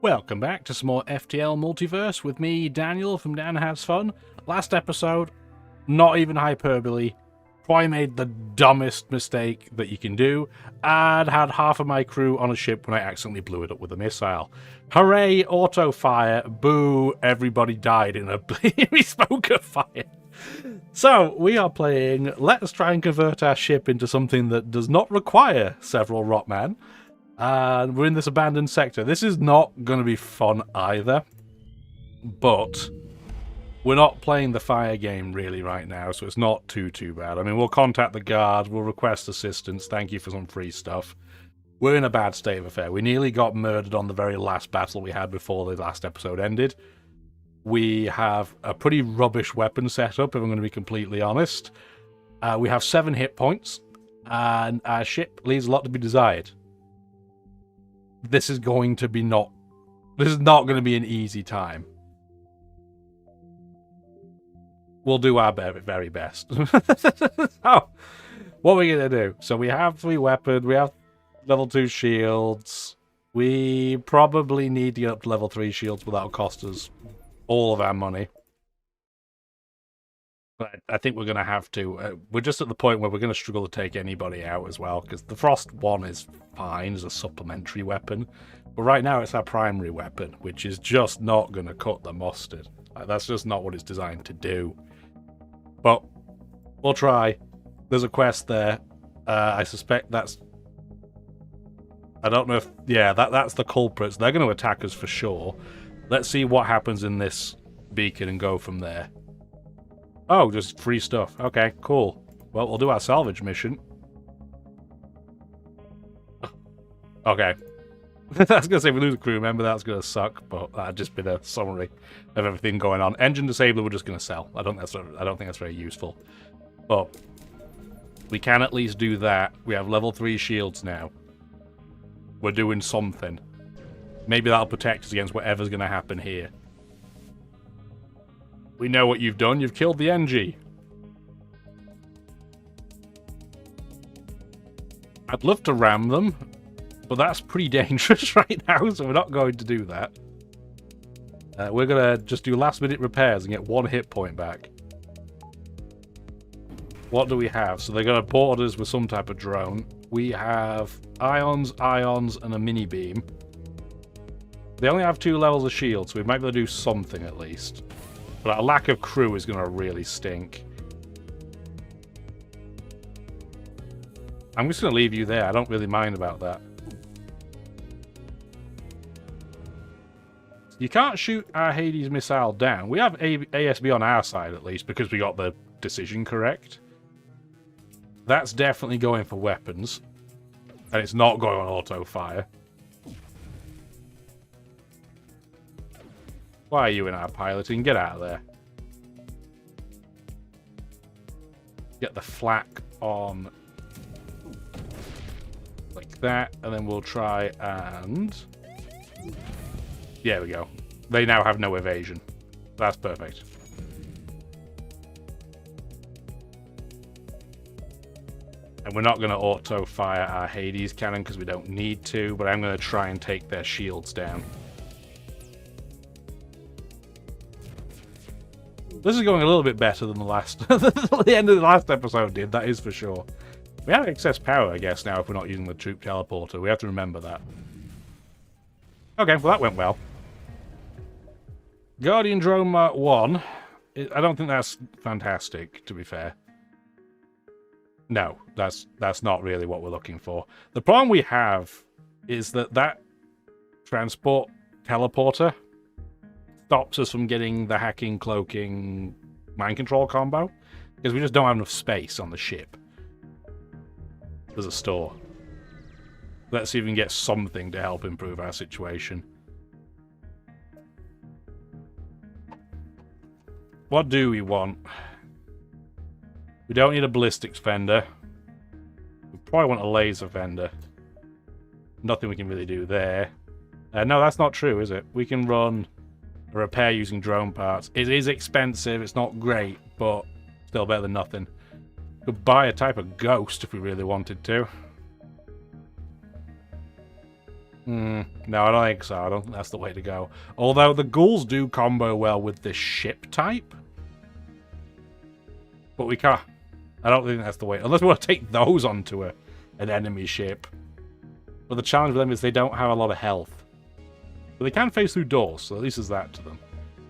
Welcome back to some more FTL Multiverse with me, Daniel from Dan Has Fun. Last episode, not even hyperbole, probably made the dumbest mistake that you can do and had half of my crew on a ship when I accidentally blew it up with a missile. Hooray, auto fire, boo, everybody died in a smoke of fire. So, we are playing Let's Try and Convert Our Ship into something that does not require several Rotman. And we're in this abandoned sector. This is not going to be fun either. But we're not playing the fire game really right now, so it's not too bad. I mean, we'll contact the guard, we'll request assistance, thank you for some free stuff. We're in a bad state of affair. We nearly got murdered on the very last battle we had before the last episode ended. We have a pretty rubbish weapon setup, if I'm going to be completely honest. We have 7 hit points, and our ship leaves a lot to be desired. This is not going to be an easy time. We'll do our very best. So, what are we going to do? So we have 3 weapons, we have level 2 shields. We probably need to get up to level 3 shields, but that'll cost us all of our money. But I think we're going to have to. We're just at the point where we're going to struggle to take anybody out as well, because the Frost 1 is fine as a supplementary weapon. But right now it's our primary weapon, which is just not going to cut the mustard. That's just not what it's designed to do. But we'll try. There's a quest there. I suspect that's... I don't know if... Yeah, that's the culprits. They're going to attack us for sure. Let's see what happens in this beacon and go from there. Oh, just free stuff. Okay, cool. Well, we'll do our salvage mission. Okay. I was going to say, if we lose a crew member, that's going to suck, but that'd just been a summary of everything going on. Engine disabler, we're just going to sell. I don't think that's very useful. But we can at least do that. We have level 3 shields now. We're doing something. Maybe that'll protect us against whatever's going to happen here. We know what you've done. You've killed the NG. I'd love to ram them, but that's pretty dangerous right now, so we're not going to do that. We're going to just do last-minute repairs and get 1 hit point back. What do we have? So they're going to board us with some type of drone. We have ions, and a mini-beam. They only have 2 levels of shield, so we might be able to do something at least. But our lack of crew is going to really stink. I'm just going to leave you there. I don't really mind about that. You can't shoot our Hades missile down. We have ASB on our side, at least, because we got the decision correct. That's definitely going for weapons. And it's not going on auto fire. Why are you in our piloting? Get out of there. Get the flak on like that, and then we'll try and... There we go. They now have no evasion. That's perfect. And we're not going to auto-fire our Hades cannon because we don't need to, but I'm going to try and take their shields down. This is going a little bit better than the end of the last episode did, that is for sure. We have excess power, I guess, now if we're not using the troop teleporter. We have to remember that. Okay, well that went well. Guardian Drone Mark 1. I don't think that's fantastic, to be fair. No, that's not really what we're looking for. The problem we have is that transport teleporter stops us from getting the hacking, cloaking, mind control combo, because we just don't have enough space on the ship. There's a store. Let's see if we can get something to help improve our situation. What do we want? We don't need a ballistics fender. We probably want a laser fender. Nothing we can really do there. No, that's not true, is it? We can run a repair using drone parts. It is expensive, it's not great, but still better than nothing. Could buy a type of ghost if we really wanted to. No, I don't think so. I don't think that's the way to go. Although the ghouls do combo well with this ship type. But we can't. I don't think that's the way. Unless we want to take those onto an enemy ship. But the challenge with them is they don't have a lot of health. But they can face through doors, so at least there's that to them.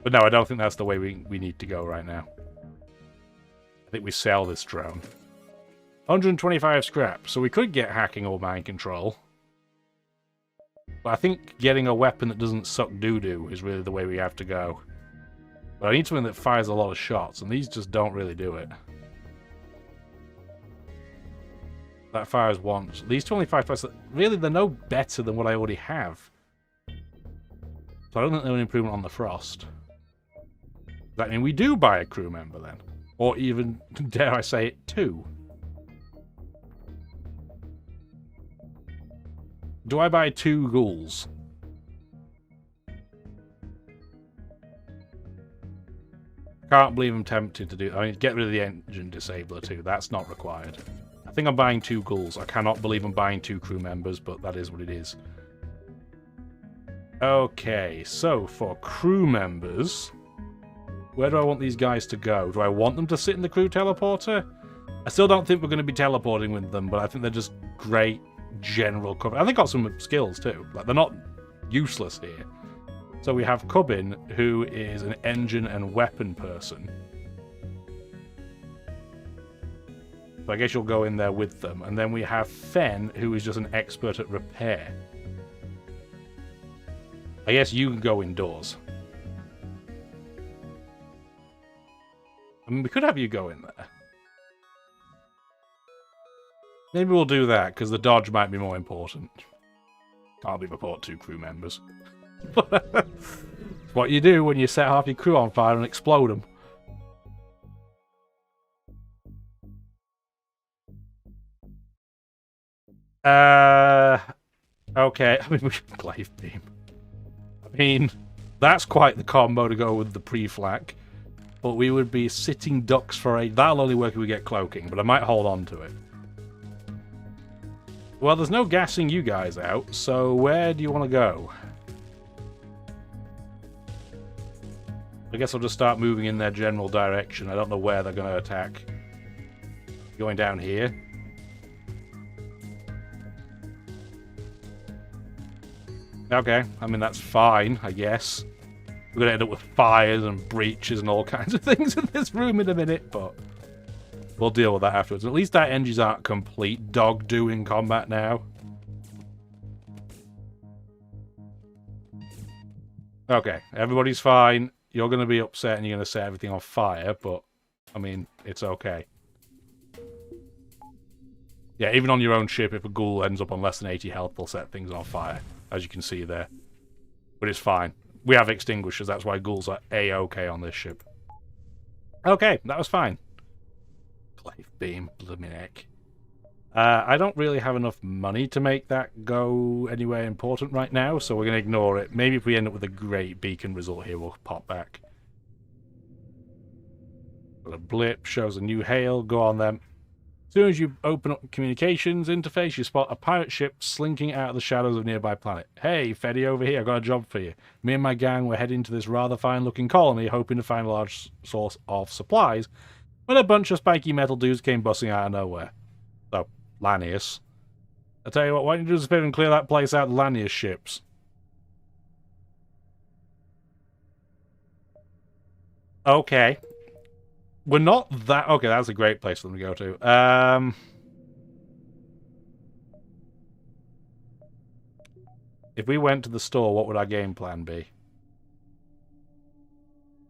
But no, I don't think that's the way we need to go right now. I think we sell this drone. 125 scrap, so we could get hacking or mind control. But I think getting a weapon that doesn't suck doo-doo is really the way we have to go. But I need something that fires a lot of shots, and these just don't really do it. That fires once. These 25 plus, really, they're no better than what I already have. So I don't think they're an improvement on the Frost. Does that mean we do buy a crew member then? Or even, dare I say it, 2? Do I buy 2 ghouls? Can't believe I'm tempted to do. I mean, get rid of the engine disabler too. That's not required. I think I'm buying 2 ghouls. I cannot believe I'm buying 2 crew members, but that is what it is. Okay, so for crew members, where do I want these guys to go? Do I want them to sit in the crew teleporter? I still don't think we're going to be teleporting with them, but I think they're just great general cover. I think got some skills too. Like, they're not useless here. So we have Cubbin, who is an engine and weapon person. So I guess you'll go in there with them. And then we have Fen, who is just an expert at repair. I guess you can go indoors. I mean, we could have you go in there. Maybe we'll do that, because the dodge might be more important. Can't believe I bought 2 crew members. It's what you do when you set half your crew on fire and explode them. Okay, I mean, we should glaive beam. I mean, that's quite the combo to go with the pre-flak. But we would be sitting ducks for a... That'll only work if we get cloaking, but I might hold on to it. Well, there's no gassing you guys out, so where do you want to go? I guess I'll just start moving in their general direction. I don't know where they're going to attack. Going down here. Okay, I mean, that's fine, I guess. We're going to end up with fires and breaches and all kinds of things in this room in a minute, but we'll deal with that afterwards. At least our engines aren't complete dog-do in combat now. Okay, everybody's fine. You're going to be upset and you're going to set everything on fire, but, I mean, it's okay. Yeah, even on your own ship, if a ghoul ends up on less than 80 health, they'll set things on fire, as you can see there. But it's fine. We have extinguishers, that's why ghouls are A-okay on this ship. Okay, that was fine. Glaive beam, blooming heck. I don't really have enough money to make that go anywhere important right now, so we're going to ignore it. Maybe if we end up with a great beacon result here, we'll pop back. Got a blip, shows a new hail, go on then. As soon as you open up the communications interface, you spot a pirate ship slinking out of the shadows of a nearby planet. Hey, Feddy over here, I've got a job for you. Me and my gang were heading to this rather fine-looking colony, hoping to find a large source of supplies, when a bunch of spiky metal dudes came busting out of nowhere. So, Lanius. I tell you what, why don't you do us a favor and clear that place out of Lanius ships? Okay. We're not that... Okay, that's a great place for them to go to. If we went to the store, what would our game plan be?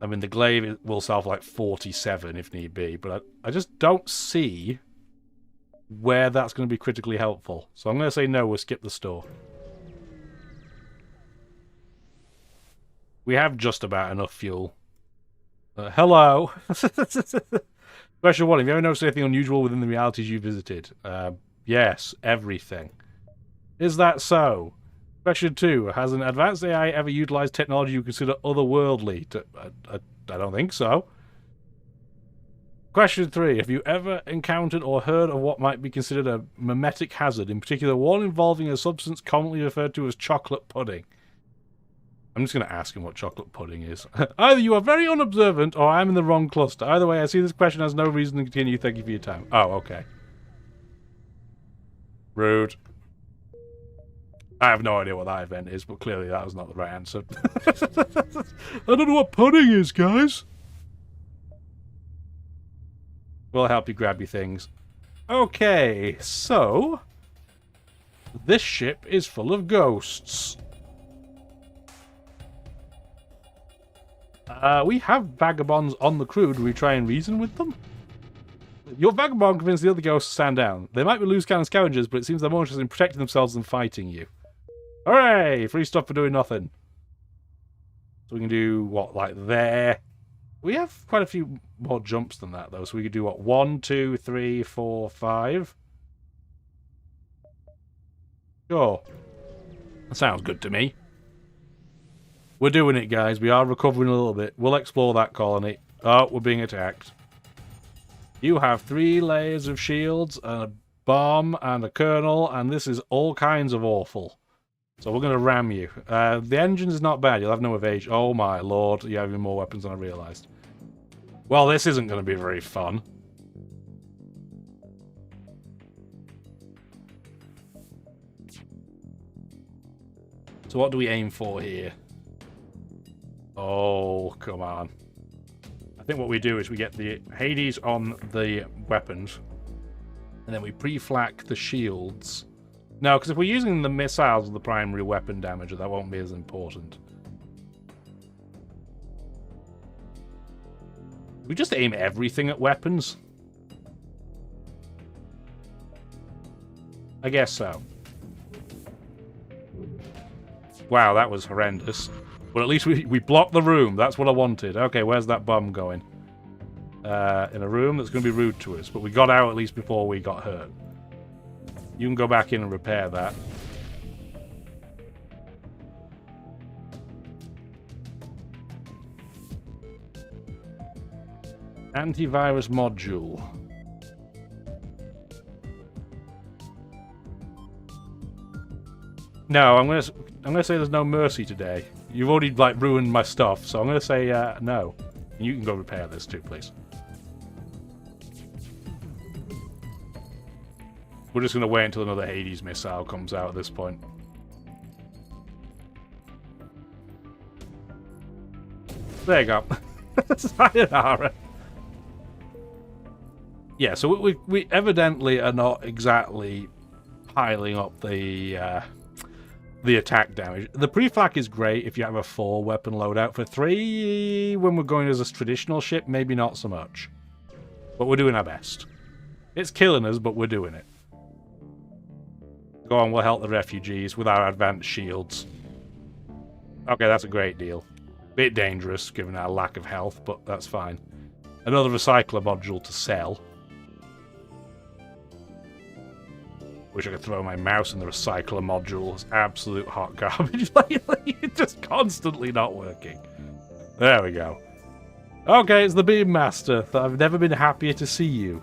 I mean, the glaive will sell for like 47 if need be, but I just don't see where that's going to be critically helpful. So I'm going to say no, we'll skip the store. We have just about enough fuel. Hello. Question 1. Have you ever noticed anything unusual within the realities you visited? Yes, everything. Is that so? Question 2. Has an advanced AI ever utilized technology you consider otherworldly? I don't think so. Question 3. Have you ever encountered or heard of what might be considered a mimetic hazard, in particular one involving a substance commonly referred to as chocolate pudding? I'm just going to ask him what chocolate pudding is. Either you are very unobservant or I'm in the wrong cluster. Either way, I see this question has no reason to continue. Thank you for your time. Oh, okay. Rude. I have no idea what that event is, but clearly that was not the right answer. I don't know what pudding is, guys. We'll help you grab your things. Okay, so... this ship is full of ghosts. We have vagabonds on the crew. Do we try and reason with them? Your vagabond convinced the other ghosts to stand down. They might be loose cannon scavengers, but it seems they're more interested in protecting themselves than fighting you. Hooray! Free stuff for doing nothing. So we can do, what, like there? We have quite a few more jumps than that, though. So we could do, what, 1, 2, 3, 4, 5? Sure. That sounds good to me. We're doing it, guys. We are recovering a little bit. We'll explore that colony. Oh, we're being attacked. You have 3 layers of shields, and a bomb, and a kernel, and this is all kinds of awful. So we're going to ram you. The engine is not bad. You'll have no evasion. Oh my lord, you have even more weapons than I realised. Well, this isn't going to be very fun. So what do we aim for here? Oh, come on. I think what we do is we get the Hades on the weapons, and then we pre-flak the shields. No, because if we're using the missiles as the primary weapon damage, that won't be as important. We just aim everything at weapons? I guess so. Wow, that was horrendous. But at least we blocked the room. That's what I wanted. Okay, where's that bomb going? In a room that's going to be rude to us. But we got out at least before we got hurt. You can go back in and repair that. Antivirus module. No, I'm gonna say there's no mercy today. You've already like ruined my stuff, so I'm gonna say no. And you can go repair this too, please. We're just gonna wait until another Hades missile comes out at this point. There you go. Sayonara. Yeah, so we evidently are not exactly piling up the attack damage. The pre-flak is great if you have a 4 weapon loadout. For 3, when we're going as a traditional ship, maybe not so much. But we're doing our best. It's killing us, but we're doing it. Go on, we'll help the refugees with our advanced shields. Okay, that's a great deal. Bit dangerous, given our lack of health, but that's fine. Another recycler module to sell. Wish I could throw my mouse in the recycler module. It's absolute hot garbage lately. It's just constantly not working. There we go. Okay, it's the Beam Master. I've never been happier to see you.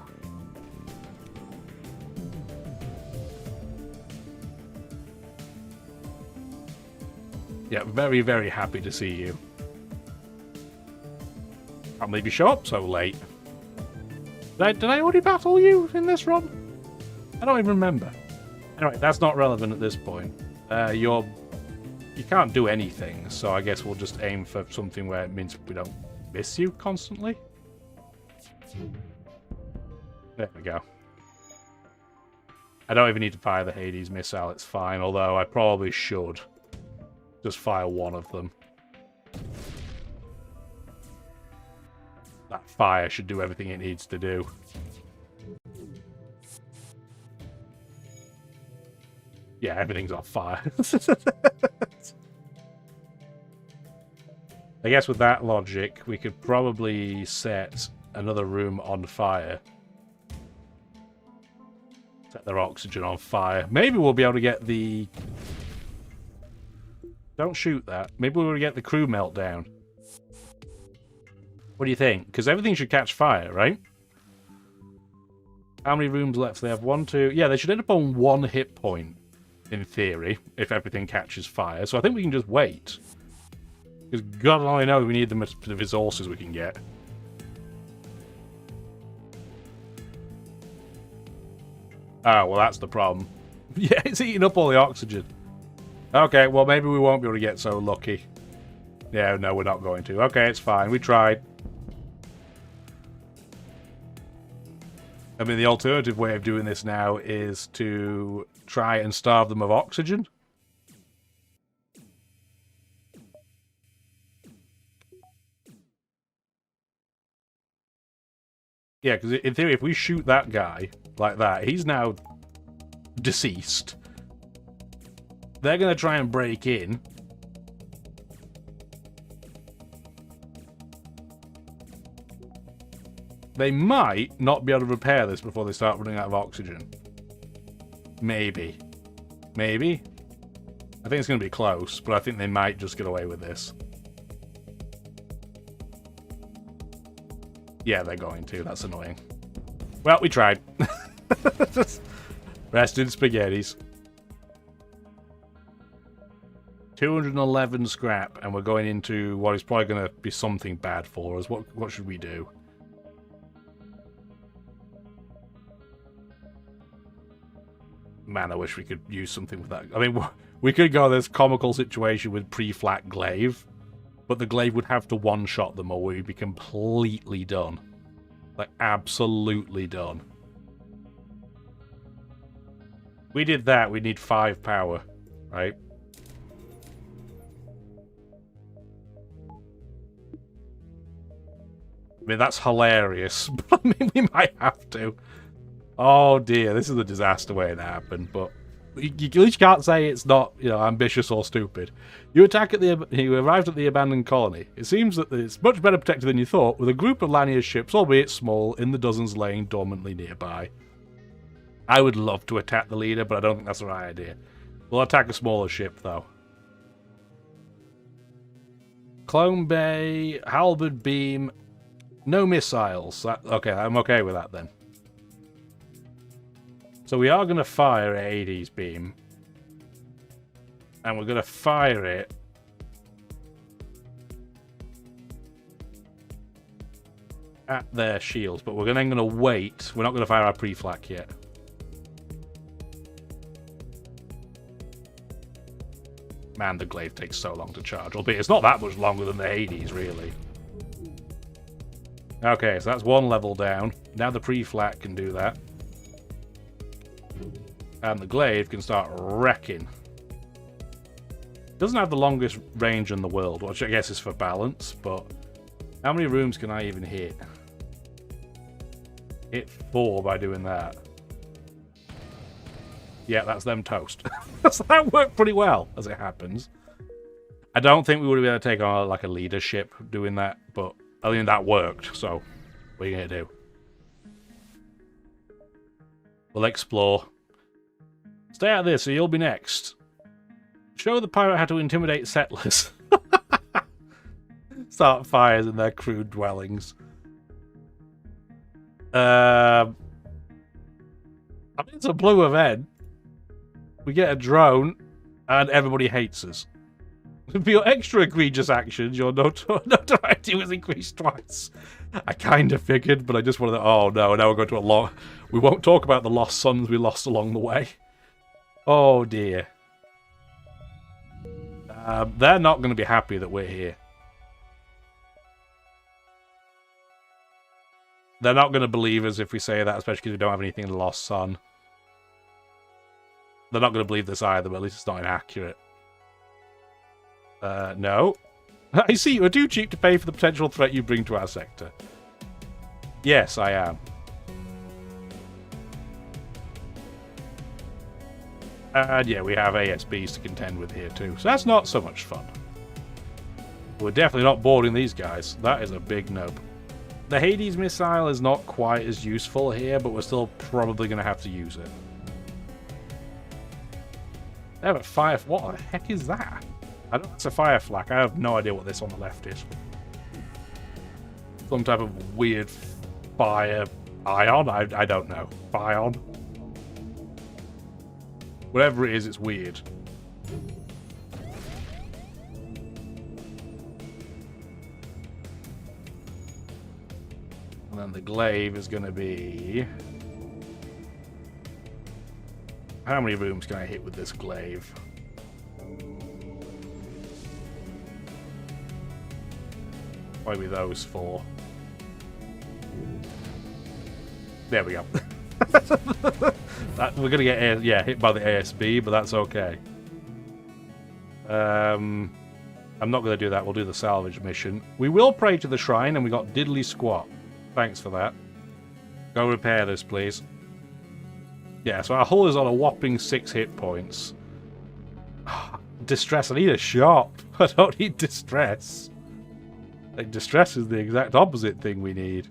Yeah, very, very happy to see you. Can't believe you show up so late. Did I already battle you in this run? I don't even remember. Anyway, that's not relevant at this point. You can't do anything, so I guess we'll just aim for something where it means we don't miss you constantly. There we go. I don't even need to fire the Hades missile, it's fine, although I probably should just fire one of them. That fire should do everything it needs to do. Yeah, everything's on fire. I guess with that logic, we could probably set another room on fire. Set their oxygen on fire. Maybe we'll be able to get the... Don't shoot that. Maybe we'll get the crew meltdown. What do you think? Because everything should catch fire, right? How many rooms left? They have 1, 2... Yeah, they should end up on 1 hit point, in theory, if everything catches fire. So I think we can just wait. Because God only knows we need the resources we can get. Oh, well, that's the problem. Yeah, it's eating up all the oxygen. Okay, well, maybe we won't be able to get so lucky. Yeah, no, we're not going to. Okay, it's fine. We tried. I mean, the alternative way of doing this now is to try and starve them of oxygen. Yeah, because in theory, if we shoot that guy like that, he's now deceased. They're going to try and break in. They might not be able to repair this before they start running out of oxygen. Maybe. Maybe? I think it's going to be close, but I think they might just get away with this. Yeah, they're going to. That's annoying. Well, we tried. Rest in spaghettis. 211 scrap, and we're going into what is probably going to be something bad for us. What should we do? Man, I wish we could use something with that. I mean, we could go this comical situation with pre-flat glaive, but the glaive would have to one-shot them or we'd be completely done. Like, absolutely done. We did that, we need 5 power, right? I mean, that's hilarious, but I mean, we might have to. Oh dear, this is a disaster waiting to happen, but you at least can't say it's not, you know, ambitious or stupid. You arrived at the abandoned colony. It seems that it's much better protected than you thought, with a group of Lanier's ships, albeit small, in the dozens laying dormantly nearby. I would love to attack the leader, but I don't think that's the right idea. We'll attack a smaller ship, though. Clone Bay, halberd beam, no missiles. Okay, I'm okay with that then. So we are going to fire a Hades beam. And we're going to fire it at their shields. But we're then going to wait. We're not going to fire our pre-flak yet. Man, the glaive takes so long to charge. Albeit it's not that much longer than the Hades, really. Okay, so that's 1 level down. Now the pre-flak can do that. And the glaive can start wrecking. It doesn't have the longest range in the world, which I guess is for balance, but how many rooms can I even hit? Hit 4 by doing that. Yeah, that's them toast. So that worked pretty well, as it happens. I don't think we would have been able to take on like a leadership doing that, but I think that worked, so what are you going to do? We'll explore. Stay out of this, so you'll be next. Show the pirate how to intimidate settlers. Start fires in their crude dwellings. I mean, it's a blue event. We get a drone, and everybody hates us. For your extra egregious actions, your notoriety was increased twice. I kind of figured, but I just wanted to... Oh, no, now we're going to a long... We won't talk about the lost sons we lost along the way. Oh, dear. They're not going to be happy that we're here. They're not going to believe us if we say that, especially because we don't have anything in the lost son. They're not going to believe this either, but at least it's not inaccurate. No. I see you are too cheap to pay for the potential threat you bring to our sector. Yes, I am. And yeah, we have ASBs to contend with here too, so that's not so much fun. We're definitely not boarding these guys. That is a big nub. The Hades missile is not quite as useful here, but we're still probably going to have to use it. They have a fire... What the heck is that? I don't know, it's a fire flak. I have no idea what this on the left is. Some type of weird fire Ion? I don't know. Bion? Whatever it is, it's weird. And then the glaive is going to be... How many rooms can I hit with this glaive? Probably those 4. There we go. We're gonna get hit by the ASB, but that's okay. I'm not gonna do that. We'll do the salvage mission. We will pray to the shrine, and we got diddly squat. Thanks for that. Go repair this, please. Yeah, so our hull is on a whopping 6 hit points. Distress. I need a shop. I don't need distress. Like, distress is the exact opposite thing we need.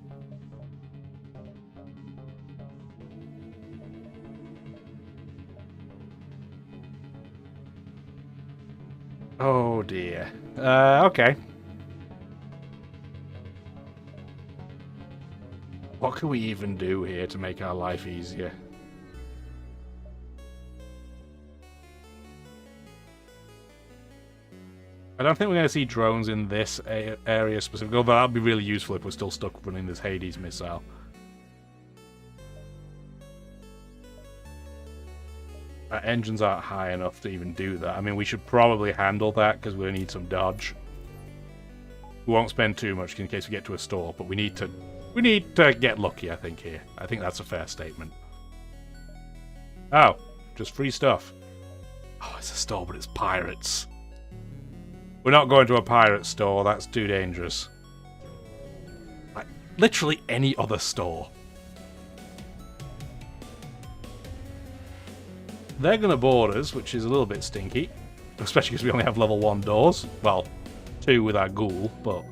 Oh dear. Okay. What can we even do here to make our life easier? I don't think we're going to see drones in this area specifically, although that would be really useful if we're still stuck running this Hades missile. Our engines aren't high enough to even do that. I mean, we should probably handle that because we need some dodge. We won't spend too much in case we get to a store, but we need to get lucky, I think, here. I think that's a fair statement. Oh, just free stuff. Oh, it's a store, but it's pirates. We're not going to a pirate store, that's too dangerous. Like, literally any other store. They're going to board us, which is a little bit stinky. Especially because we only have level 1 doors. Well, 2 with our ghoul, but...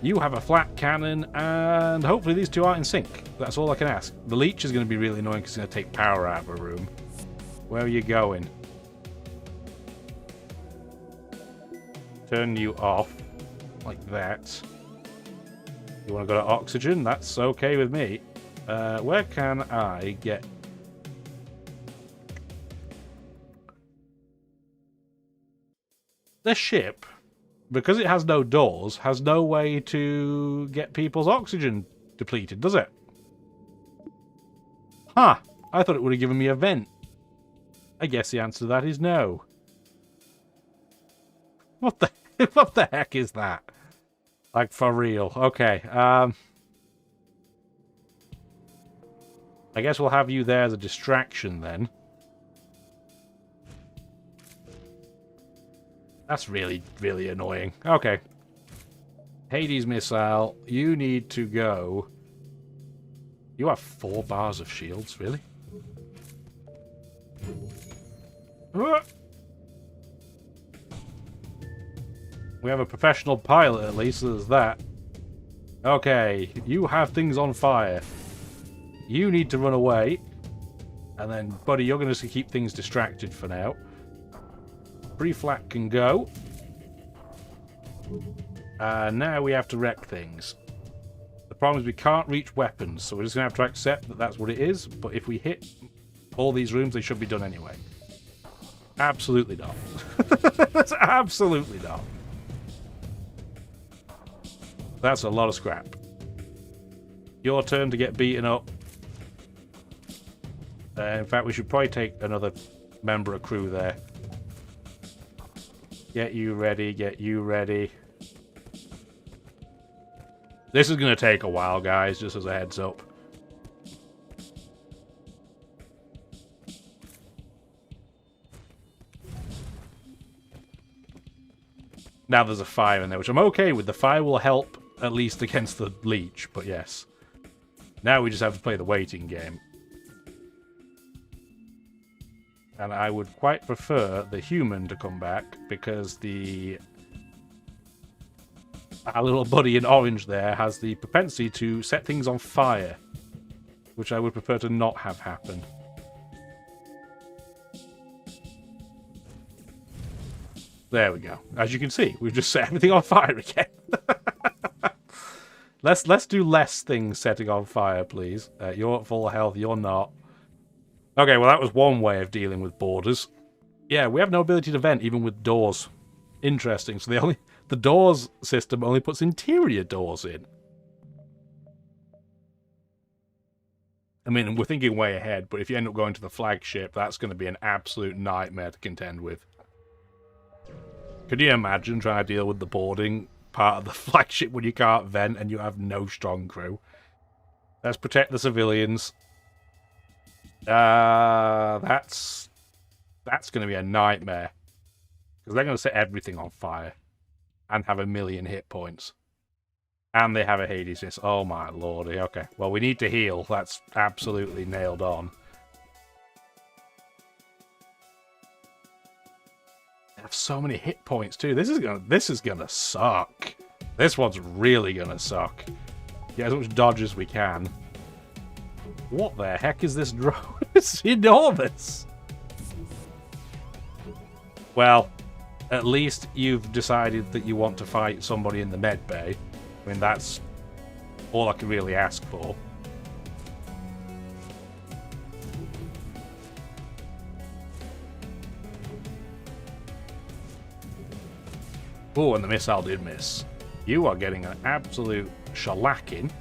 You have a flat cannon, and hopefully these 2 aren't in sync. That's all I can ask. The leech is going to be really annoying because it's going to take power out of a room. Where are you going? Turn you off. Like that. You want to go to oxygen? That's okay with me. Where can I get... This ship, because it has no doors, has no way to get people's oxygen depleted, does it? Huh. I thought it would have given me a vent. I guess the answer to that is no. What the heck is that? Like, for real. Okay, I guess we'll have you there as a distraction, then. That's really, really annoying. Okay. Hades missile, you need to go... You have 4 bars of shields, really? We have a professional pilot, at least, so there's that. Okay, you have things on fire. You need to run away. And then, buddy, you're going to keep things distracted for now. Pre-flat can go. Now we have to wreck things. The problem is we can't reach weapons, so we're just going to have to accept that that's what it is. But if we hit all these rooms, they should be done anyway. Absolutely not. That's absolutely not. That's a lot of scrap. Your turn to get beaten up. In fact, we should probably take another member of crew there. Get you ready, get you ready. This is going to take a while, guys, just as a heads up. Now there's a fire in there, which I'm okay with. The fire will help, at least against the leech, but yes. Now we just have to play the waiting game. And I would quite prefer the human to come back, because our little buddy in orange there has the propensity to set things on fire, which I would prefer to not have happen. There we go. As you can see, we've just set everything on fire again. let's do less things setting on fire, please. You're at full health, you're not. Okay, well that was one way of dealing with borders. Yeah, we have no ability to vent even with doors. Interesting. So the doors system only puts interior doors in. I mean, we're thinking way ahead, but if you end up going to the flagship, that's going to be an absolute nightmare to contend with. Could you imagine trying to deal with the boarding part of the flagship when you can't vent and you have no strong crew? Let's protect the civilians. That's going to be a nightmare. Because they're going to set everything on fire. And have 1,000,000 hit points. And they have a Hades miss. Oh my lordy. Okay. Well, we need to heal. That's absolutely nailed on. They have so many hit points too. This is gonna suck. This one's really gonna suck. Get as much dodge as we can. What the heck is this drone? It's enormous. Well, at least you've decided that you want to fight somebody in the med bay. I mean, that's all I can really ask for. Oh, and the missile did miss. You are getting an absolute shellacking.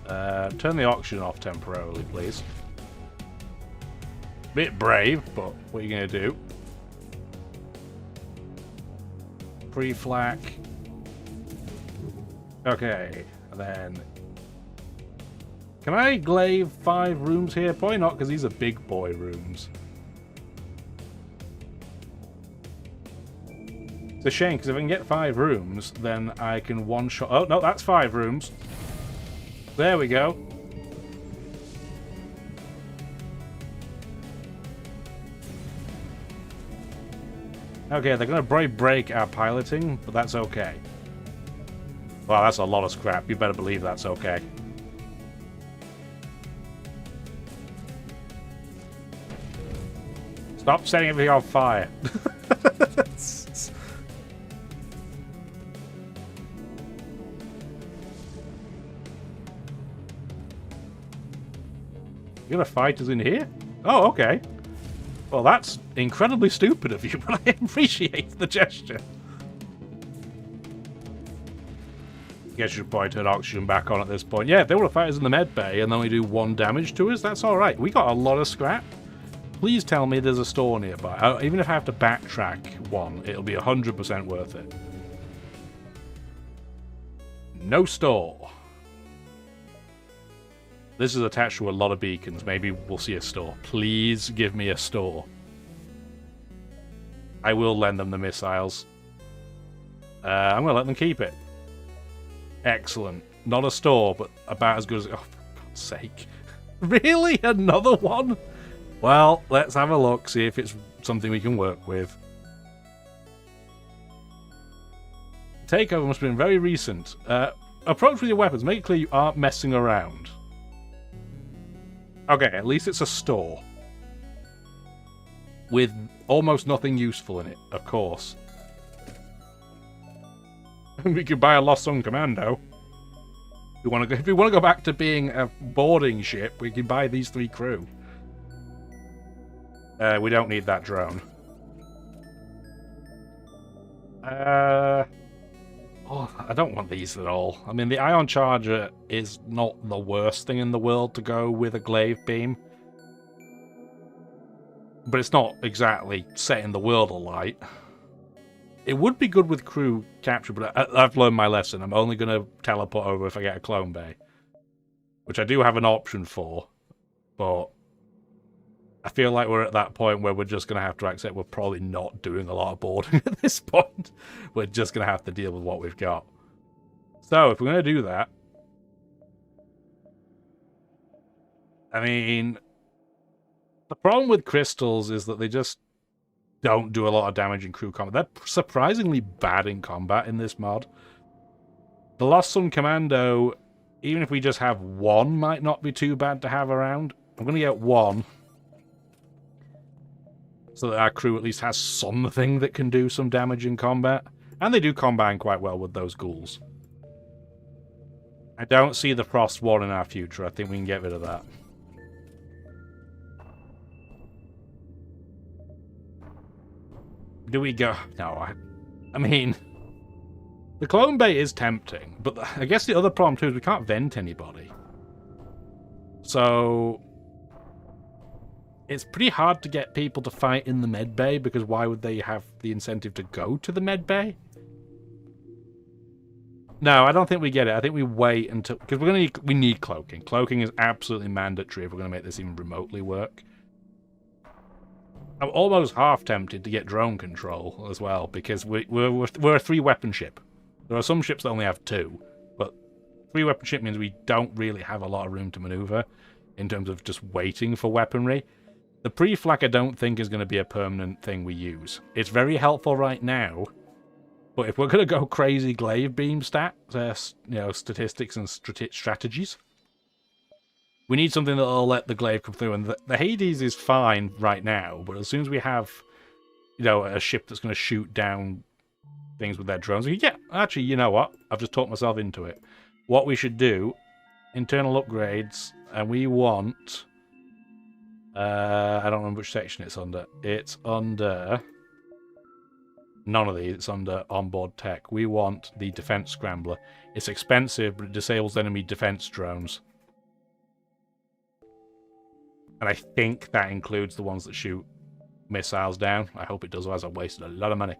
Turn the oxygen off temporarily, please. Bit brave, but what are you going to do? Pre-flak. Okay, and then... Can I glaive 5 rooms here? Probably not, because these are big boy rooms. It's a shame, because if I can get 5 rooms, then I can one-shot... Oh, no, that's 5 rooms. There we go. Okay, they're going to break our piloting, but that's okay. Wow, that's a lot of scrap. You better believe that's okay. Stop setting everything on fire. You're gonna fight us in here? Oh, okay. Well, that's incredibly stupid of you, but I appreciate the gesture. Guess you should probably turn oxygen back on at this point. Yeah, if they were to fight us in the med bay and only do 1 damage to us, that's alright. We got a lot of scrap. Please tell me there's a store nearby. Even if I have to backtrack 1, it'll be 100% worth it. No store. This is attached to a lot of beacons. Maybe we'll see a store. Please give me a store. I will lend them the missiles. I'm going to let them keep it. Excellent. Not a store, but about as good as... Oh, for God's sake. Really? Another one? Well, let's have a look, see if it's something we can work with. Takeover must have been very recent. Approach with your weapons. Make it clear you aren't messing around. Okay, at least it's a store. With almost nothing useful in it, of course. We could buy a Lost Sun Commando. If we want to go back to being a boarding ship, we can buy these 3 crew. We don't need that drone. Oh, I don't want these at all. I mean, the Ion Charger is not the worst thing in the world to go with a glaive beam. But it's not exactly setting the world alight. It would be good with crew capture, but I've learned my lesson. I'm only going to teleport over if I get a clone bay. Which I do have an option for. But I feel like we're at that point where we're just going to have to accept we're probably not doing a lot of boarding at this point. We're just going to have to deal with what we've got. So, if we're going to do that... I mean... The problem with crystals is that they just don't do a lot of damage in crew combat. They're surprisingly bad in combat in this mod. The Lost Sun Commando, even if we just have 1, might not be too bad to have around. I'm going to get 1. So that our crew at least has something that can do some damage in combat. And they do combine quite well with those ghouls. I don't see the Frost War in our future. I think we can get rid of that. Do we go? No, I mean, the clone bait is tempting, but I guess the other problem too is we can't vent anybody. So it's pretty hard to get people to fight in the med bay, because why would they have the incentive to go to the med bay? No, I don't think we get it. I think we wait until, because we need cloaking. Cloaking is absolutely mandatory if we're going to make this even remotely work. I'm almost half tempted to get drone control as well, because we're a 3-weapon ship. There are some ships that only have 2, but 3-weapon ship means we don't really have a lot of room to maneuver in terms of just waiting for weaponry. The pre-flak I don't think is going to be a permanent thing we use. It's very helpful right now, but if we're going to go crazy glaive beam statistics and strategies, we need something that'll let the glaive come through. And the Hades is fine right now, but as soon as we have, a ship that's going to shoot down things with their drones, yeah, actually, you know what? I've just talked myself into it. What we should do, internal upgrades, and we want... I don't remember which section it's under. It's under... None of these. It's under onboard tech. We want the defense scrambler. It's expensive, but it disables enemy defense drones. And I think that includes the ones that shoot missiles down. I hope it does, otherwise I've wasted a lot of money.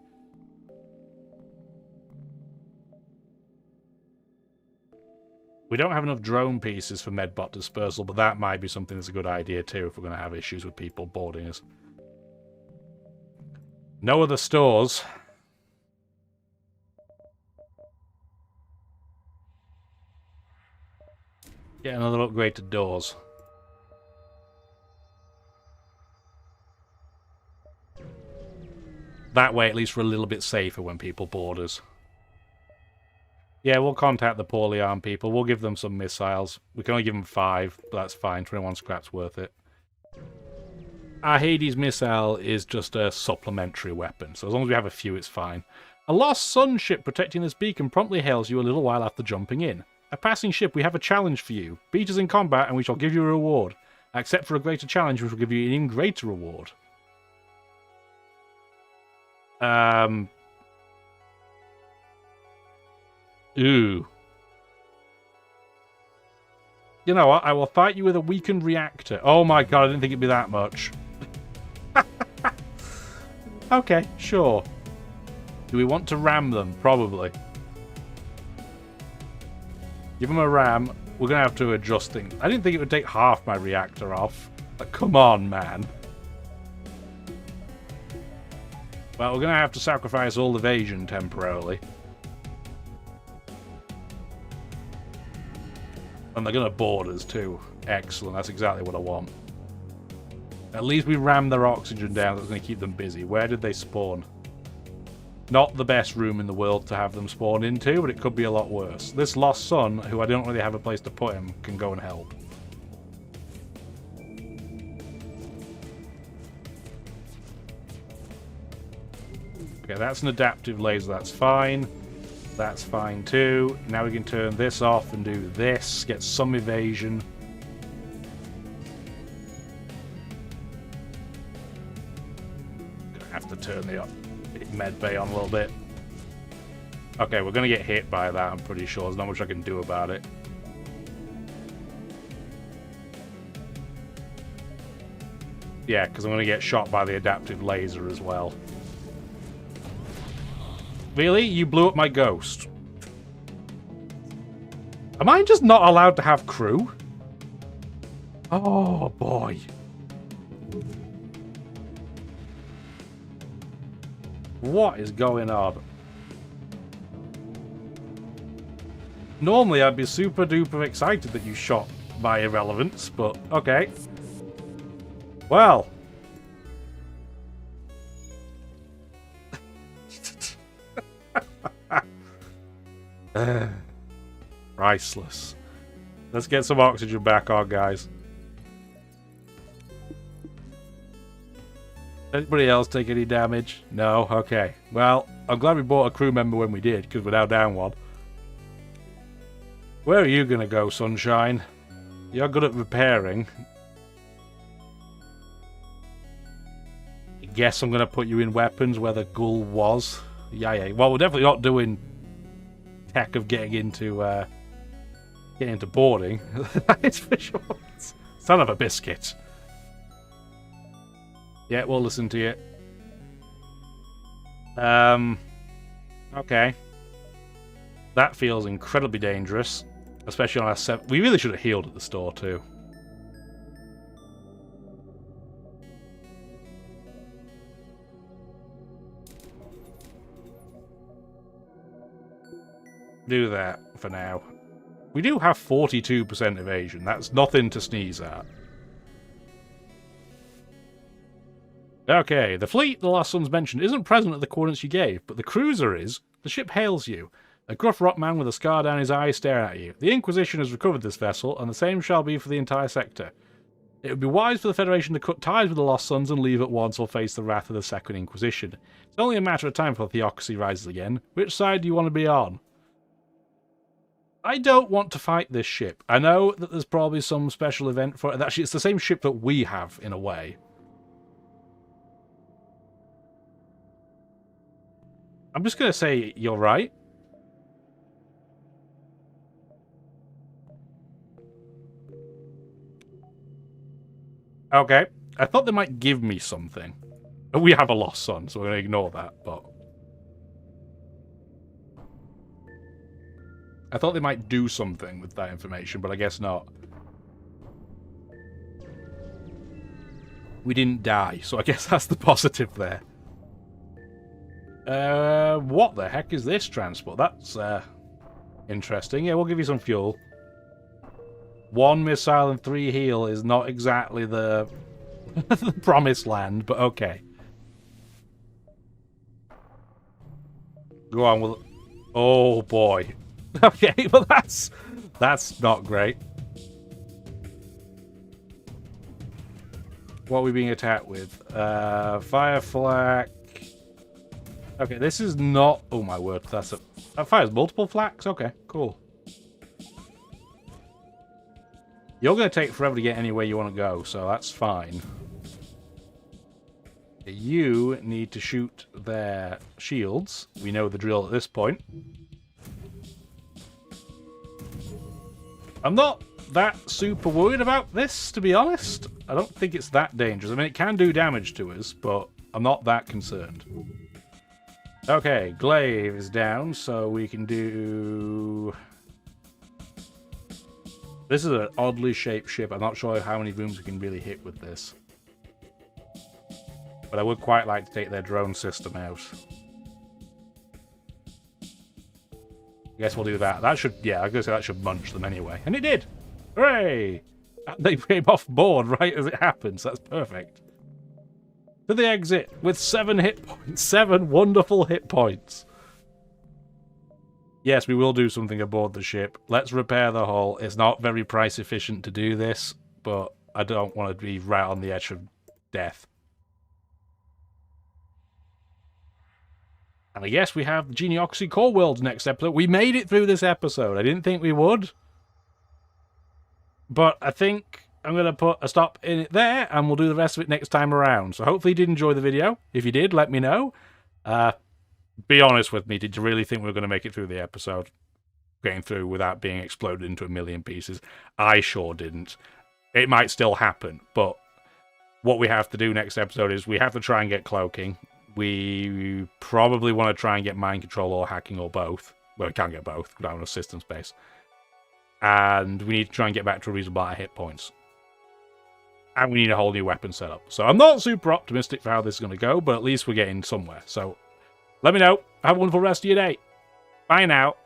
We don't have enough drone pieces for medbot dispersal, but that might be something that's a good idea too if we're going to have issues with people boarding us. No other stores. Get another upgrade to doors. That way, at least we're a little bit safer when people board us. Yeah, we'll contact the poorly armed people. We'll give them some missiles. We can only give them 5, but that's fine. 21 scrap's worth it. Our Hades missile is just a supplementary weapon, so as long as we have a few, it's fine. A lost sun ship protecting this beacon promptly hails you a little while after jumping in. A passing ship, we have a challenge for you. Beat us in combat and we shall give you a reward. Accept for a greater challenge, which will give you an even greater reward. Ooh. You know what? I will fight you with a weakened reactor. Oh my god, I didn't think it'd be that much. Okay, sure. Do we want to ram them? Probably. Give them a ram. We're going to have to adjust things. I didn't think it would take half my reactor off. Like, come on, man. Well, we're going to have to sacrifice all evasion temporarily. And they're going to board us too. Excellent. That's exactly what I want. At least we rammed their oxygen down. That's going to keep them busy. Where did they spawn? Not the best room in the world to have them spawn into, but it could be a lot worse. This lost son, who I don't really have a place to put him, can go and help. Okay, that's an adaptive laser. That's fine. That's fine too. Now we can turn this off and do this. Get some evasion. Gonna have to turn the med bay on a little bit. Okay, we're gonna get hit by that, I'm pretty sure. There's not much I can do about it. Yeah, because I'm gonna get shot by the adaptive laser as well. Really? You blew up my ghost? Am I just not allowed to have crew? Oh, boy. What is going on? Normally, I'd be super duper excited that you shot my irrelevance, but okay. Well. Priceless. Let's get some oxygen back on, guys. Anybody else take any damage? No? Okay. Well, I'm glad we bought a crew member when we did, because we're now down one. Where are you gonna go, Sunshine? You're good at repairing. I guess I'm gonna put you in weapons where the ghoul was. Yeah. Well, we're definitely not doing tech of getting into boarding. That is for sure. Son of a biscuit. Yeah, we'll listen to you. Okay. That feels incredibly dangerous. Especially on our 7. We really should have healed at the store, too. Do that for now. We do have 42% evasion. That's nothing to sneeze at. Okay, the fleet the last son's mentioned isn't present at the coordinates you gave, but the cruiser is. The ship hails you. A gruff rock man with a scar down his eye stare at you. The Inquisition has recovered this vessel, and the same shall be for the entire sector. It would be wise for the Federation to cut ties with the Lost Sons and leave at once or face the wrath of the Second Inquisition. It's only a matter of time before theocracy rises again. Which side do you want to be on? I don't want to fight this ship. I know that there's probably some special event for it. Actually, it's the same ship that we have, in a way. I'm just going to say you're right. Okay. I thought they might give me something. We have a Lost Son, so we're going to ignore that, but... I thought they might do something with that information, but I guess not. We didn't die, so I guess that's the positive there. What the heck is this transport? That's, interesting. Yeah, we'll give you some fuel. 1 missile and 3 heal is not exactly the, the promised land, but okay. Go on, we'll... Oh, boy. Okay, well, that's not great. What are we being attacked with? Fire flak. Okay, this is not... Oh, my word. That fires multiple flaks? Okay, cool. You're going to take forever to get anywhere you want to go, so that's fine. You need to shoot their shields. We know the drill at this point. I'm not that super worried about this, to be honest. I don't think it's that dangerous. I mean, it can do damage to us, but I'm not that concerned. Okay, glaive is down, so we can do... This is an oddly shaped ship. I'm not sure how many rooms we can really hit with this. But I would quite like to take their drone system out. I guess we'll do that. That should, yeah, I was going to say that should munch them anyway. And it did! Hooray! They came off board right as it happened, so that's perfect. To the exit with 7 hit points. 7 wonderful hit points. Yes, we will do something aboard the ship. Let's repair the hull. It's not very price efficient to do this, but I don't want to be right on the edge of death. And I guess we have the Geniocracy Core Worlds next episode. We made it through this episode. I didn't think we would. But I think I'm going to put a stop in it there, and we'll do the rest of it next time around. So hopefully you did enjoy the video. If you did, let me know. Be honest with me, did you really think we were going to make it through the episode? Getting through without being exploded into a million pieces? I sure didn't. It might still happen, but what we have to do next episode is we have to try and get cloaking. We probably want to try and get mind control or hacking or both. Well, we can't get both. We don't have a system space. And we need to try and get back to a reasonable amount of hit points. And we need a whole new weapon setup. So I'm not super optimistic for how this is going to go, but at least we're getting somewhere. So let me know. Have a wonderful rest of your day. Bye now.